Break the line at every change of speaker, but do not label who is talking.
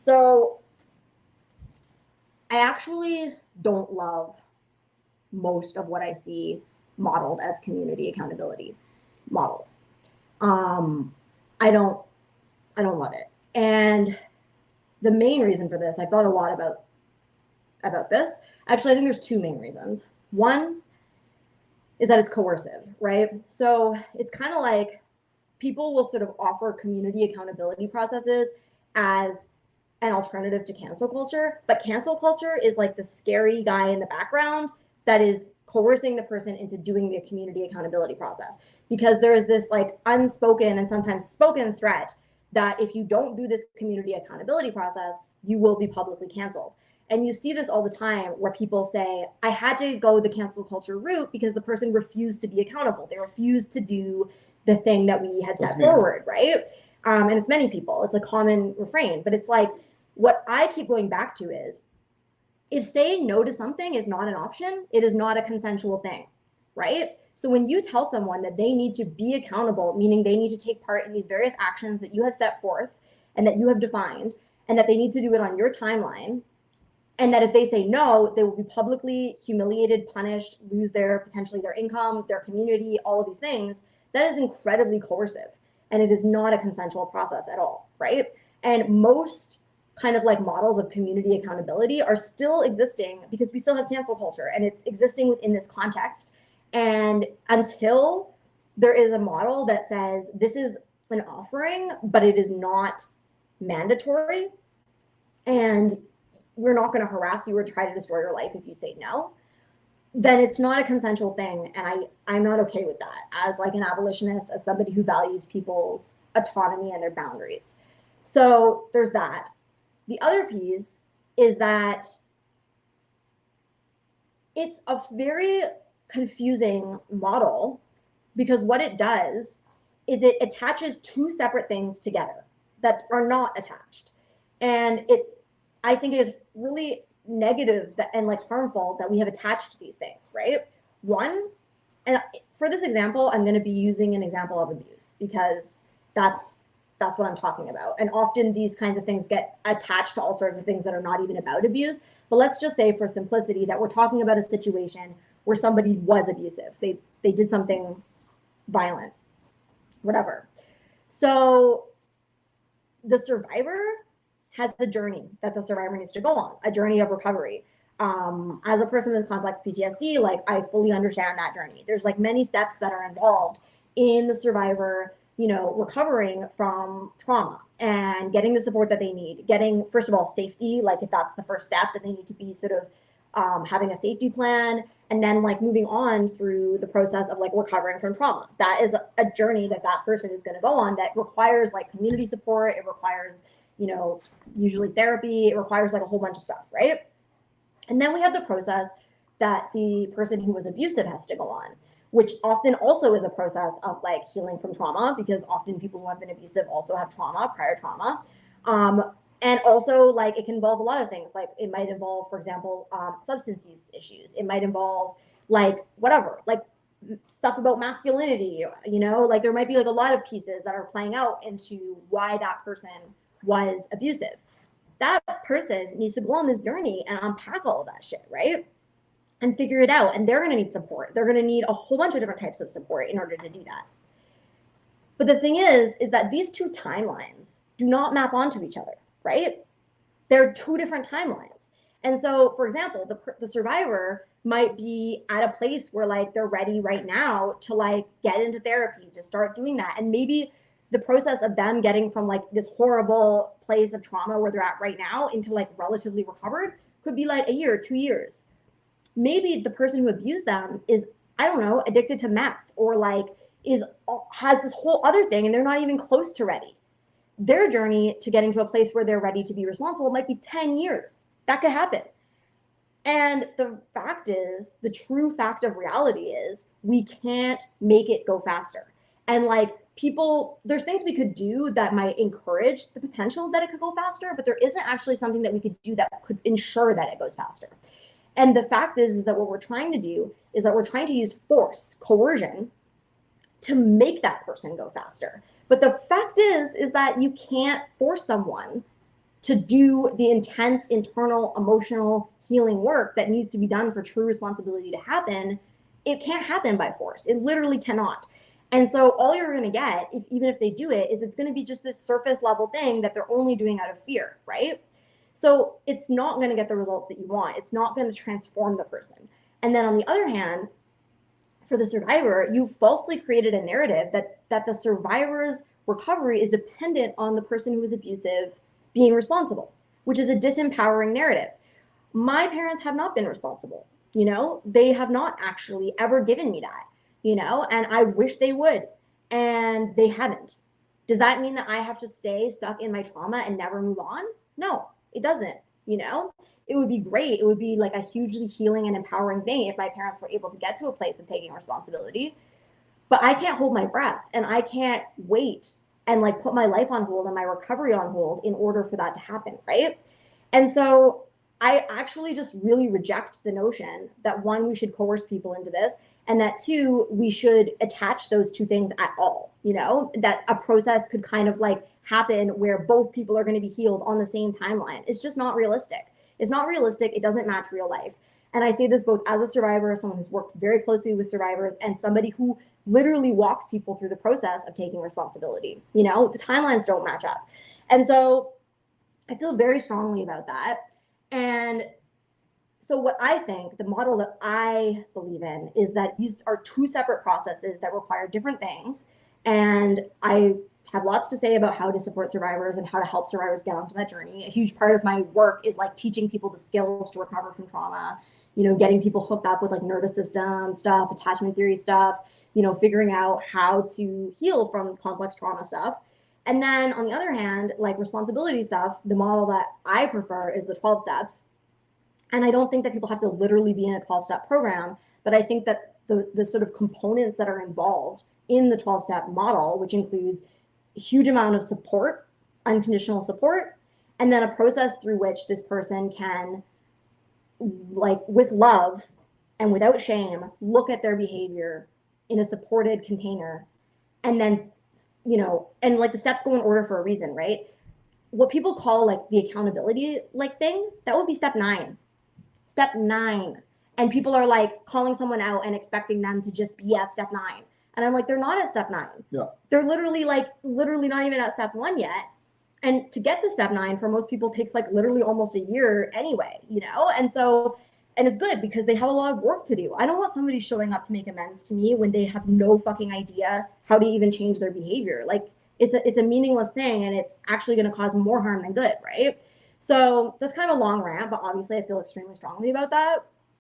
So I actually don't love most of what I see modeled as community accountability models. Um, I don't I don't love it. And the main reason for this, I thought a lot about this. Actually, I think there's two main reasons. One is that it's coercive, right? So it's kind of like people will sort of offer community accountability processes as an alternative to cancel culture, but cancel culture is like the scary guy in the background that is coercing the person into doing the community accountability process, because there is this like unspoken and sometimes spoken threat that if you don't do this community accountability process, you will be publicly canceled. And you see this all the time where people say, I had to go the cancel culture route because the person refused to be accountable. They refused to do the thing that we had set forward, right? And it's many people. It's a common refrain, but it's like, what I keep going back to is, if saying no to something is not an option, it is not a consensual thing, right? So when you tell someone that they need to be accountable, meaning they need to take part in these various actions that you have set forth and that you have defined, and that they need to do it on your timeline, and that if they say no, they will be publicly humiliated, punished, lose their potentially their income, their community, all of these things, that is incredibly coercive. And it is not a consensual process at all, right? And most kind of like models of community accountability are still existing because we still have cancel culture and it's existing within this context. And until there is a model that says this is an offering, but it is not mandatory, and we're not going to harass you or try to destroy your life if you say no, then it's not a consensual thing. And I'm not okay with that as like an abolitionist, as somebody who values people's autonomy and their boundaries. So there's that. The other piece is that it's a very confusing model, because what it does is it attaches two separate things together that are not attached. And I think it is really negative and like harmful that we have attached these things, right? One, and for this example, I'm going to be using an example of abuse because that's what I'm talking about. And often these kinds of things get attached to all sorts of things that are not even about abuse. But let's just say, for simplicity, that we're talking about a situation where somebody was abusive. They did something violent, whatever. So the survivor has a journey that the survivor needs to go on, a journey of recovery. As a person with complex PTSD, like I fully understand that journey. There's like many steps that are involved in the survivor, recovering from trauma and getting the support that they need, getting, first of all, safety, like if that's the first step, that they need to be sort of having a safety plan, and then like moving on through the process of like recovering from trauma. That is a journey that person is going to go on that requires like community support. It requires, usually therapy. It requires like a whole bunch of stuff, right? And then we have the process that the person who was abusive has to go on, which often also is a process of like healing from trauma, because often people who have been abusive also have trauma, prior trauma. And also, like, it can involve a lot of things. Like, it might involve, for example, substance use issues. It might involve, like, whatever, like stuff about masculinity, like there might be like a lot of pieces that are playing out into why that person was abusive. That person needs to go on this journey and unpack all of that shit, right? And figure it out. And they're going to need support. They're going to need a whole bunch of different types of support in order to do that. But the thing is that these two timelines do not map onto each other, right? They're two different timelines. And so, for example, the survivor might be at a place where like they're ready right now to like get into therapy, to start doing that. And maybe the process of them getting from like this horrible place of trauma where they're at right now into like relatively recovered could be like a year, 2 years. Maybe the person who abused them is, I don't know, addicted to meth, or like has this whole other thing and they're not even close to ready. Their journey to getting to a place where they're ready to be responsible might be 10 years. That could happen. And the fact is, the true fact of reality is, we can't make it go faster. And like people, there's things we could do that might encourage the potential that it could go faster, but there isn't actually something that we could do that could ensure that it goes faster. And the fact is that what we're trying to do is that we're trying to use force, coercion, to make that person go faster. But the fact is that you can't force someone to do the intense internal emotional healing work that needs to be done for true responsibility to happen, it can't happen by force. It literally cannot. And so all you're going to get, even if they do it, is it's going to be just this surface level thing that they're only doing out of fear, right? So it's not going to get the results that you want. It's not going to transform the person. And then on the other hand, for the survivor, you've falsely created a narrative that the survivor's recovery is dependent on the person who is abusive being responsible, which is a disempowering narrative. My parents have not been responsible. They have not actually ever given me that, and I wish they would, and they haven't. Does that mean that I have to stay stuck in my trauma and never move on? No, it doesn't. It would be great. It would be like a hugely healing and empowering thing if my parents were able to get to a place of taking responsibility. But I can't hold my breath, and I can't wait and like put my life on hold and my recovery on hold in order for that to happen, right? And so I actually just really reject the notion that, one, we should coerce people into this, and that, two, we should attach those two things at all. That a process could kind of like happen where both people are going to be healed on the same timeline. It's just not realistic. It's not realistic. It doesn't match real life. And I say this both as a survivor, someone who's worked very closely with survivors, and somebody who literally walks people through the process of taking responsibility. The timelines don't match up. And so I feel very strongly about that. And so what I think, the model that I believe in, is that these are two separate processes that require different things. And I have lots to say about how to support survivors and how to help survivors get onto that journey. A huge part of my work is like teaching people the skills to recover from trauma, getting people hooked up with like nervous system stuff, attachment theory stuff, figuring out how to heal from complex trauma stuff. And then on the other hand, like responsibility stuff, the model that I prefer is the 12 steps. And I don't think that people have to literally be in a 12-step program, but I think that the sort of components that are involved in the 12-step model, which includes a huge amount of support, unconditional support, and then a process through which this person can, like with love and without shame, look at their behavior in a supported container, and then, and like the steps go in order for a reason, right? What people call like the accountability like thing, that would be step 9. Step 9. And people are like calling someone out and expecting them to just be at step 9. And I'm like, they're not at step 9.
Yeah.
They're literally not even at step 1 yet. And to get to step 9 for most people takes like literally almost a year anyway, And so, and it's good because they have a lot of work to do. I don't want somebody showing up to make amends to me when they have no fucking idea how to even change their behavior. Like it's a meaningless thing, and it's actually going to cause more harm than good, right? So that's kind of a long rant, but obviously I feel extremely strongly about that.